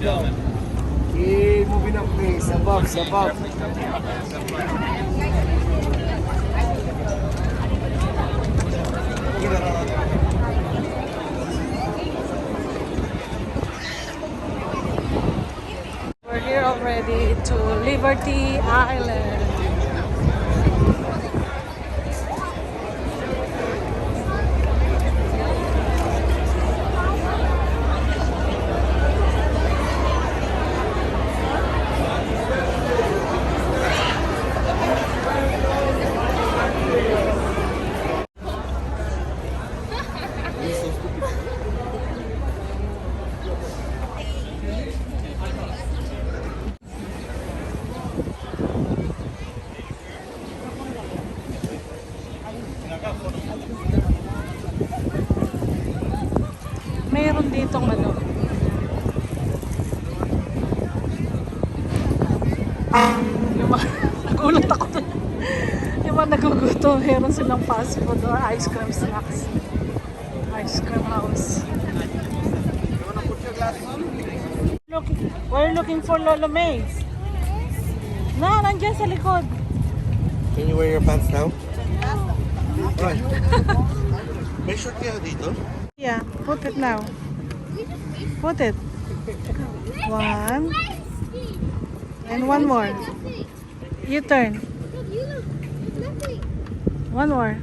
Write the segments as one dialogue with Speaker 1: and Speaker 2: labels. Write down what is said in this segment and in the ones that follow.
Speaker 1: Keep moving up, please. Above, above.
Speaker 2: We're here already to Liberty Island. Mayroon ditong ano. Yung mga, nagulat ako dun. Yung mga nagugutom, meron silang fast food or ice cream snacks. Ice cream house. Look, we're looking for Lolo Mays. No, nandiyan sa likod.
Speaker 1: Can you wear your pants now? Right. May short kaya dito?
Speaker 2: Yeah, put it now. Put it. One. And one more. You turn. One more.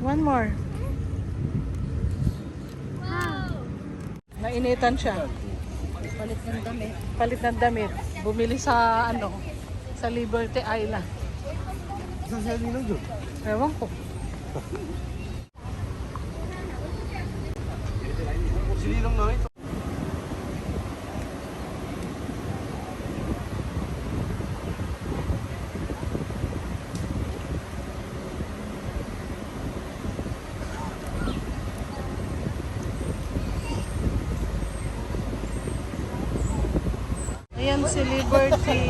Speaker 2: One more. Nainitan siya.
Speaker 3: Palit ng damit.
Speaker 2: Palit ng damit. Bumili sa ano, sa Liberty Island.
Speaker 1: Saan siya nilang doon?
Speaker 2: Ewan ko.
Speaker 1: Sinilong na ito.
Speaker 2: Ayan si Liberty.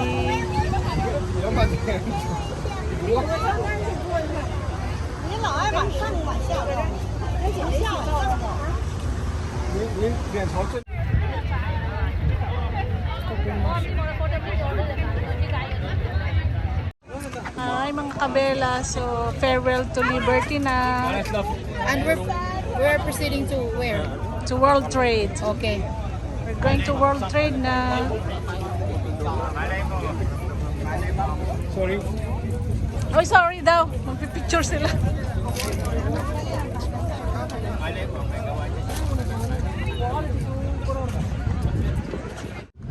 Speaker 2: Hi mga kabela, so farewell to Liberty na.
Speaker 3: And we're proceeding to where?
Speaker 2: To World Trade.
Speaker 3: Okay.
Speaker 2: We're going to World Trade na.
Speaker 1: Sorry.
Speaker 2: Oy, sorry daw. Magpipicture sila.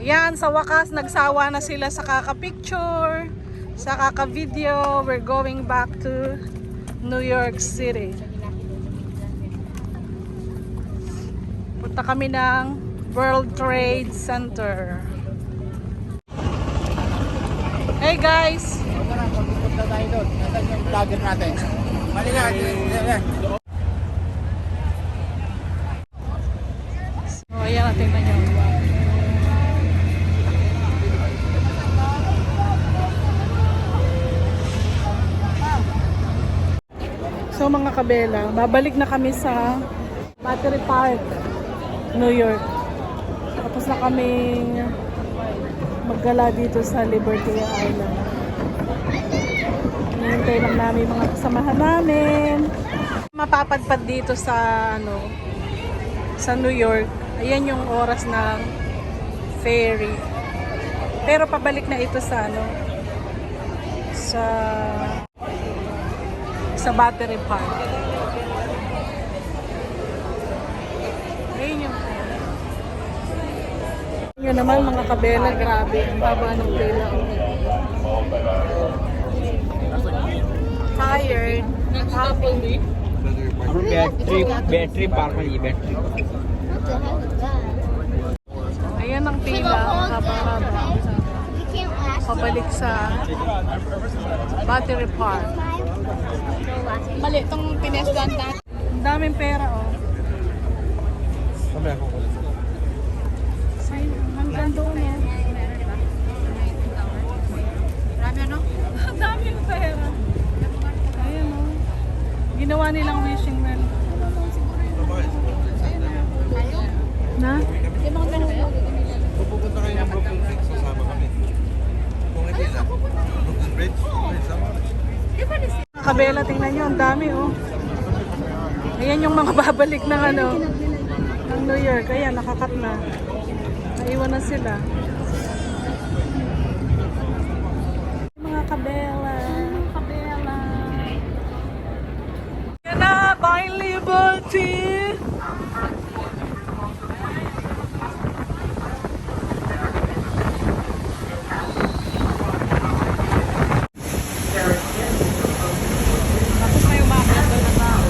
Speaker 2: Yan, sa wakas, nagsawa na sila sa kaka-picture, sa kaka-video. We're going back to New York City. Punta kami ng World Trade Center. Hey guys!
Speaker 1: Punta tayo doon. Nasaan yung vlogger natin? Mali na.
Speaker 2: So, ayan natin na nyo. So mga kabela, babalik na kami sa Battery Park, New York. Tapos na kaming maggala dito sa Liberty Island. Hinihintay lang namin mga kasamahan namin. Mapapadpad dito sa ano, sa New York. Ayan yung oras ng ferry. Pero pabalik na ito sa ano, sa Battery Park. Ayun yung yun naman mga kabela, grabe. Ang baba ng pila. Tired.
Speaker 1: Battery पार कर battery
Speaker 2: Ayan ang pila, haba-haba. Pabalik sa Battery Park.
Speaker 3: Mali itong pinesdan natin.
Speaker 2: Ang daming pera, oh.
Speaker 1: Sabi ako ko.
Speaker 2: Hanggang doon, eh.
Speaker 3: Marami ano?
Speaker 2: Ang daming pera. Ayan, oh. Ginawa nilang wishing well. Na?
Speaker 1: Kung pupunta kayo ng Brooklyn Bridge, sasama kami. Kung hindi na, Brooklyn Bridge, sama kami.
Speaker 2: Kabela, tingnan nyo, ang dami oh. Ayan yung mga babalik ng ano, ng New York. Ayan, nakakat na. Naiwan na sila. Mga kabela. Kabela. Yan na, bye Liberty! Tapos may umakit doon na tao.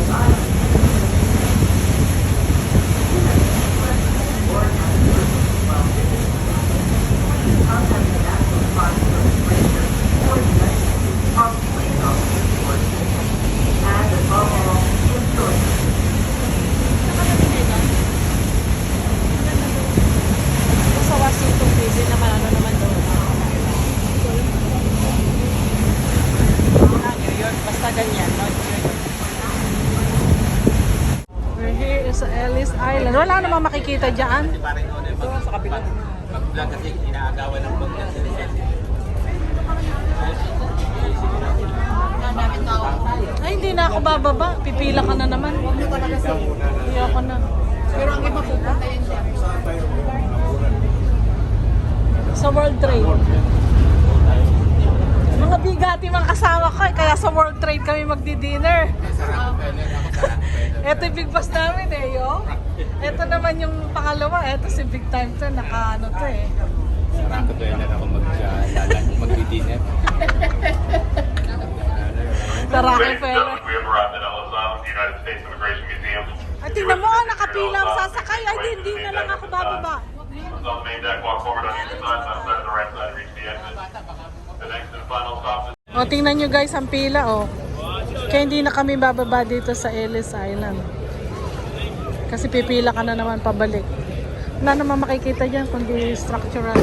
Speaker 2: Sa Washington DC naman, ano naman doon? New York, basta ganyan, no? We're here is Ellis Island. Wala namang makikita dyan.
Speaker 1: Doon sa kapila. Mag-vlog kasi inaagawan ng vlog ng citizen.
Speaker 2: Ay, hindi na ako bababa. Pipila ka na naman. Hindi ako na.
Speaker 3: Pero ang iba pupunta yun siya.
Speaker 2: Sa World Trade. Mga bigati mga kasama ko eh. Kaya sa World Trade kami magdi-dinner. Ito yung big boss namin eh, yo. Ito naman yung pangalawa. Ito si Big Time to. Naka-ano to eh.
Speaker 4: Sarap ko yan ako mag-dinner.
Speaker 2: Saraki
Speaker 5: Ladies and
Speaker 2: pero.
Speaker 5: gentlemen, we have arrived at Ellis Island, the United States Immigration Museum.
Speaker 2: Ay, tingnan mo, nakapila ang sasakay. Ay, hindi na lang ako bababa.
Speaker 5: On the main deck, walk forward on either side, left side and the right side, reach the exit. The next and final stop is
Speaker 2: O, tingnan nyo guys ang pila, o. Kaya hindi na kami bababa dito sa Ellis Island. Kasi pipila ka na naman pabalik. Wala naman makikita dyan kundi structural.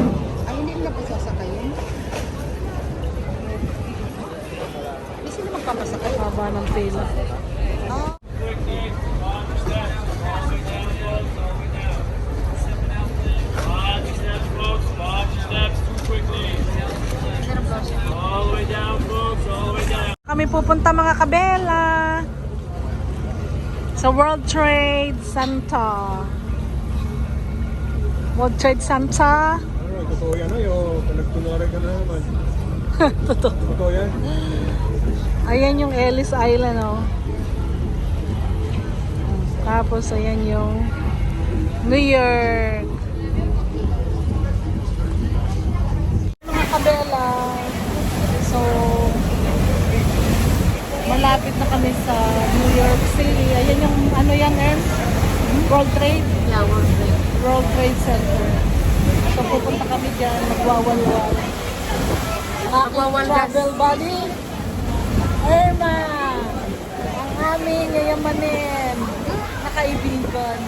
Speaker 3: Ay, hindi nila pa sasakay yun. Hindi sila magpapasakay.
Speaker 2: Haba ng pila. Kami pupunta mga kabela sa World Trade Center. World Trade Center.
Speaker 1: Totoo yan, yung nagtunwaran ka na naman.
Speaker 2: Totoo.
Speaker 1: Totoo yan.
Speaker 2: Ayan yung Ellis Island, oh. Tapos, ayan yung New York. Mga kabela. So, malapit na kami sa New York City. Ayan yung, ano yan, Ernst? World Trade?
Speaker 3: Yeah, World Trade.
Speaker 2: World Trade Center. So, pupunta kami dyan, magwawalwal.
Speaker 3: Magwawaldas.
Speaker 2: Travel buddy. Irma! Ang aming yayamanin na kaibigan.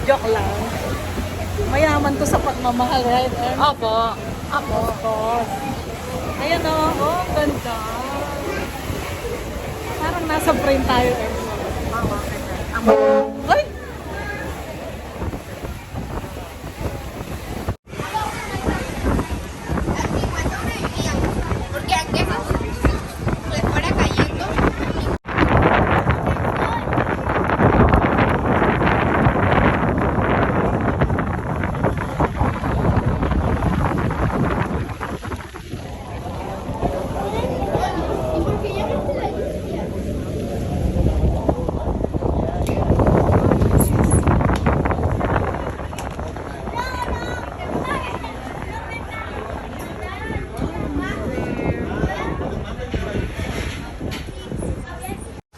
Speaker 2: Joke lang. Mayaman to sa pagmamahal, right, Irma?
Speaker 3: Opo. Opo.
Speaker 2: Of course. Ayan o, oh, ang ganda. Parang nasa frame tayo, Irma. Ay!
Speaker 3: Porque aquí se fuera cayendo.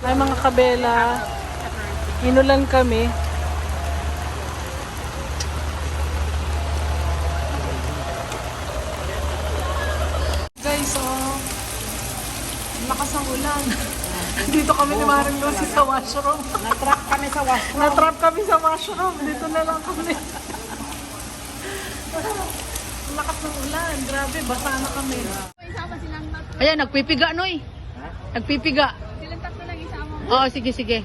Speaker 2: Ay mga kabela, inulan kami. Guys, oh, lakas ang ulan. Dito kami ni Maring Lucy sa washroom.
Speaker 3: Natrap kami sa washroom.
Speaker 2: Natrap kami sa washroom. Dito na lang kami. Ang lakas ng ulan. Grabe, basa na kami.
Speaker 3: Ayan, nagpipiga, Noy. Nagpipiga. Silang tatlo lang isama mo. Oo, sige, sige.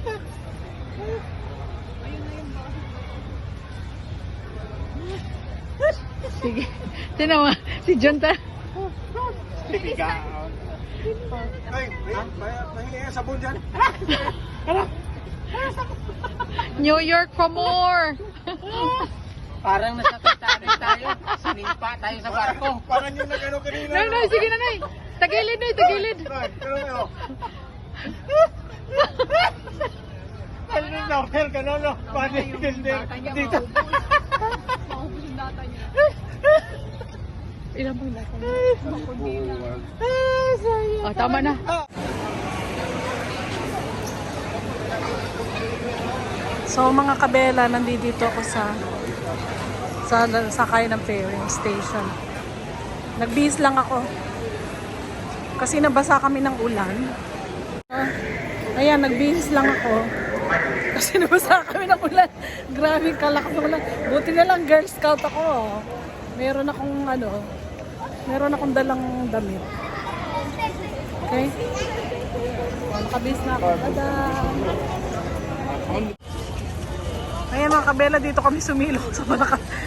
Speaker 2: Sige. Sino mo? Si John ta.
Speaker 1: Ay, nahingi nga sabon dyan.
Speaker 2: New York for more.
Speaker 4: Parang nasa Titanic tayo. Sinimpa tayo sa barko.
Speaker 1: Parang yung nag-ano kanina.
Speaker 2: Nay, sige na, Nay. Tagilid, Nay, tagilid.
Speaker 1: Pero ano na, hell ka no, no. Paano yung builder? Dito.
Speaker 2: Ilan bang data niya? Oh, tama na. So mga kabela, nandito ako sa sakay ng ferry station. Nagbihis lang ako. Kasi nabasa kami ng ulan. Ayan, nagbihis lang ako. Kasi nabasa kami ng ulan. Grabe kalakas ng ulan. Buti na lang Girl Scout ako. Meron akong dalang damit. Okay? Nakabihis na ako. Tada! Ayan mga kabela, dito kami sumilong sa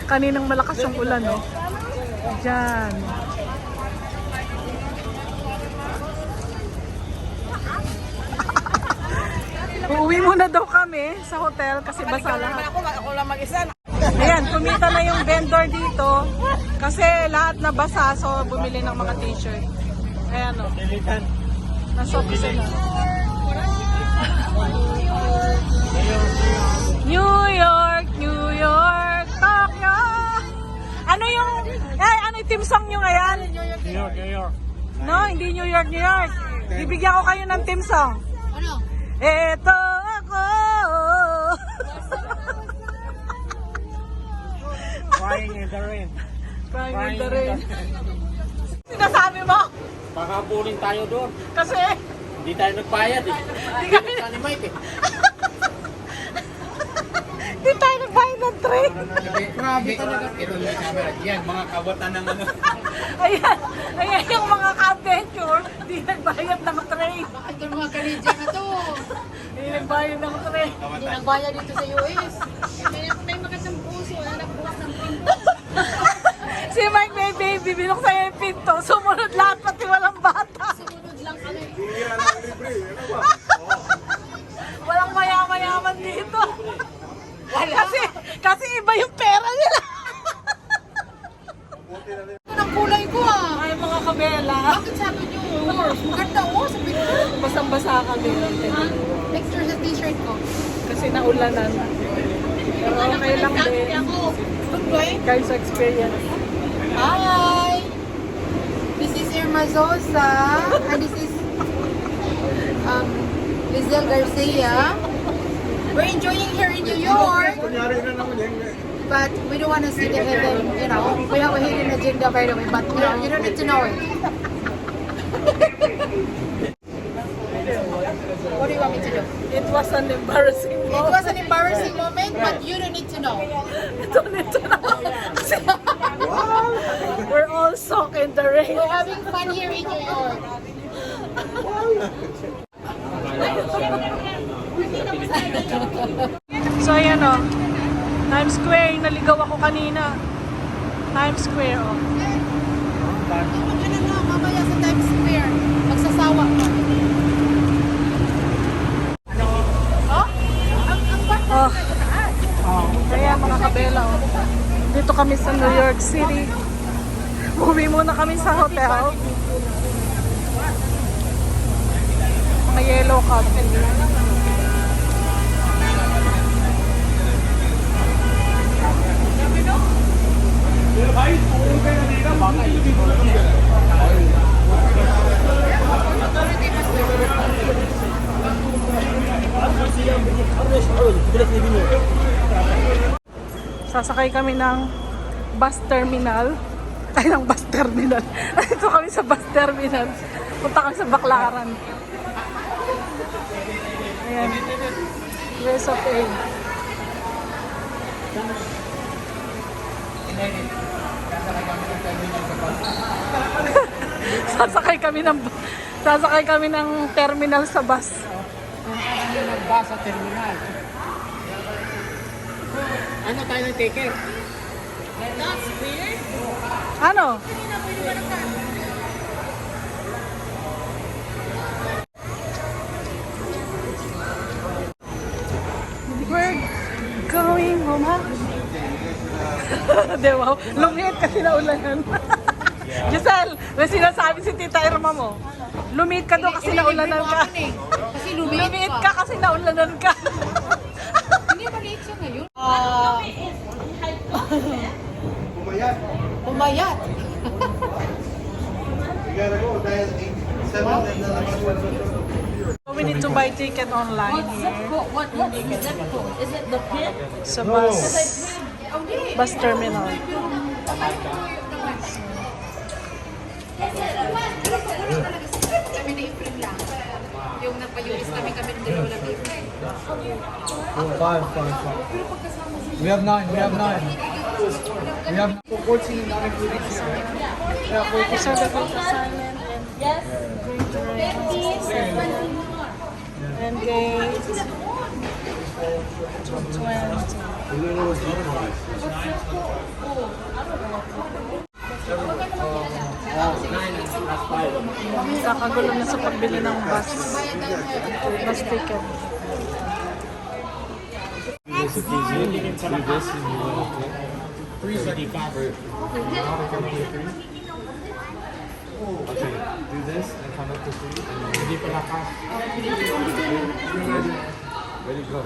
Speaker 2: kaninang malakas yung ulan, no? Diyan. Uuwi muna daw kami sa hotel kasi basa lahat.
Speaker 3: Ako lang mag-isa.
Speaker 2: Ayan, kumita na yung vendor dito kasi lahat na basa, so bumili ng mga t-shirt. Ayan, no? Nasa office na. New York, Tokyo. Ano yung team song nyo ngayon?
Speaker 1: New York.
Speaker 2: No, hindi New York. Bibigyan ko kayo ng team song.
Speaker 3: Ano?
Speaker 2: Eto ako.
Speaker 1: Crying in the rain.
Speaker 2: Crying in the rain. Sinasabi mo?
Speaker 4: Makapulin tayo doon.
Speaker 2: Kasi
Speaker 4: Hindi tayo nagbayad eh.
Speaker 2: Hindi kami
Speaker 4: Ni Mike eh.
Speaker 2: Hindi tayo nagbayad ng train.
Speaker 4: Grabe talaga. Ito yung camera. Yan, mga kawatan ng ano.
Speaker 2: Ayan yung mga ka-adventure, hindi nagbayad ng train.
Speaker 3: Bakit yung mga Canadian na to?
Speaker 2: Hindi nagbayad ng train.
Speaker 3: Hindi nagbaya dito sa US. May magandang puso. Wala na bukas ng pinto.
Speaker 2: Si Mike may baby, binuksan niya yung pinto, sumunod lahat pati walang bata.
Speaker 3: Sumunod lang kami.
Speaker 2: Walang mayaman dito. Kasi iba yung pera nila.
Speaker 3: Ito ng kulay ko ah.
Speaker 2: Ay mga kabela.
Speaker 3: Bakit sabi niyo? Maganda oh. Sabi ko.
Speaker 2: Basang-basa kami.
Speaker 3: Picture sa t-shirt ko.
Speaker 2: Kasi naulanan. Pero okay lang din.
Speaker 3: Good boy.
Speaker 2: Guys, experience.
Speaker 3: Hi! This is Irma Zosa. And this is Lizelle Garcia. We're enjoying here in New York. But we don't want to see the hidden, you know. We have a hidden agenda by the way, but you know, you don't need to know it. What do you want me to do?
Speaker 2: It was an embarrassing
Speaker 3: It
Speaker 2: moment.
Speaker 3: was an embarrassing moment, but you don't need to know.
Speaker 2: Don't need to know. We're all soaked in the rain.
Speaker 3: We're having fun here in New York.
Speaker 2: So ayan o, Times Square, naligaw ako kanina. Times Square o.
Speaker 3: Ano na, mamaya sa Times Square. Magsasawa ka.
Speaker 2: Kaya mga kabela o. Dito kami sa New York City. Uwi muna kami sa hotel. Mga yellow cab. Sasakay kami ng bus terminal. Ay, ng bus terminal. Dito kami sa bus terminal. Punta kami sa Baclaran. Ayan. West of A. Sasakay kami ng terminal sa bus.
Speaker 4: Ano nagba sa terminal? Ano tayo ng ticket?
Speaker 2: Ano? We're going home, ha? Di ba? Lumiit kasi naulanan. Giselle, may sinasabi si Tita Irma mo. Lumiit ka doon kasi naulanan ka.
Speaker 3: Kasi lumiit
Speaker 2: Lumiit ka kasi naulanan ka.
Speaker 3: Hindi maliit siya ngayon.
Speaker 1: Pumayat.
Speaker 3: Pumayat.
Speaker 1: You gotta go dahil 7 and lalabas.
Speaker 2: We need to buy ticket online here.
Speaker 3: What is that called? Is it the pit?
Speaker 2: Sa bus terminal.
Speaker 3: Kami na April lang. Yung nagpa-US kami ng dalawa lang April.
Speaker 6: Five. We have nine. We have 14 not including
Speaker 2: So the group assignment and gate 20. Kakagulo na sa pagbili ng bus ticket.
Speaker 6: Okay, do this and come up to 3 and then hindi pa lakas. Ready, go.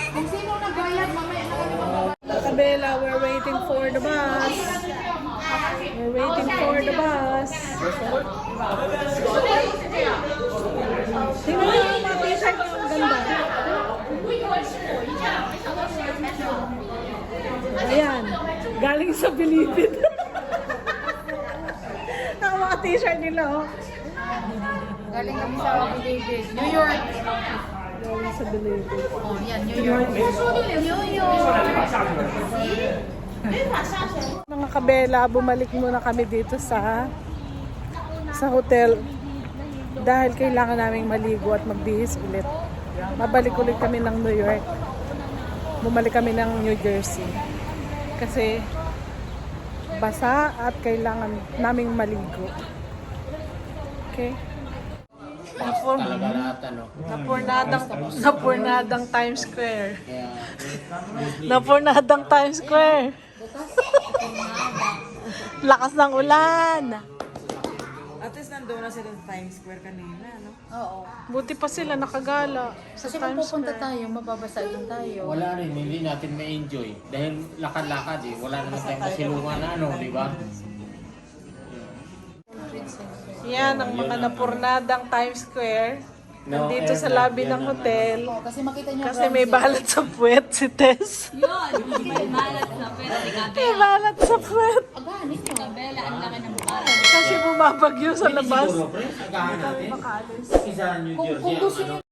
Speaker 3: Kung sino nagbayad, mamaya na kami magbayad.
Speaker 2: Isabella, we're waiting for the bus. We're waiting for the bus. Tingnan niyo yung mga t-shirt niyo, ang ganda. Ayan, galing sa Bilibid. Ang mga t-shirt nila, oh.
Speaker 3: Galing kami sa Bilibid. New York.
Speaker 2: Galing sa Bilibid.
Speaker 3: Oh, yan, New York. New York.
Speaker 2: Mga kabela, bumalik muna kami dito sa hotel dahil kailangan naming maligo at magbihis ulit. Mabalik ulit kami ng New York. Bumalik kami ng New Jersey. Kasi basa at kailangan naming maligo. Okay?
Speaker 4: Talaga lahat, ano.
Speaker 2: Napurnadang Times Square.
Speaker 4: Kaya,
Speaker 2: Napurnadang Times Square. Lakas ng ulan.
Speaker 7: At least nandoon na sila sa Times Square kanina, no?
Speaker 3: Oo.
Speaker 2: Buti pa sila nakagala sa
Speaker 3: Kasi kung
Speaker 2: Times
Speaker 3: pupunta
Speaker 2: Square.
Speaker 3: tayo, mababasa din tayo.
Speaker 4: wala rin, hindi natin ma-enjoy. Dahil lakad-lakad eh. Wala naman tayong kasilungan na, ano, di ba?
Speaker 2: Yan ang mga napurnadang Times Square. Nandito sa
Speaker 4: air
Speaker 2: lobby
Speaker 4: yan
Speaker 2: ng
Speaker 4: naman.
Speaker 2: hotel.
Speaker 3: Oo, kasi makita niyo
Speaker 2: Kasi may balat sa puwet si Tess. May balat sa puwet.
Speaker 3: Agahan ninyo.
Speaker 2: Kasi bumabagyo sa labas.
Speaker 4: Siguro, pre, agahan natin.
Speaker 2: Makalis.
Speaker 4: Isa New Jersey.
Speaker 3: Kung gusto
Speaker 4: ano,
Speaker 3: niyo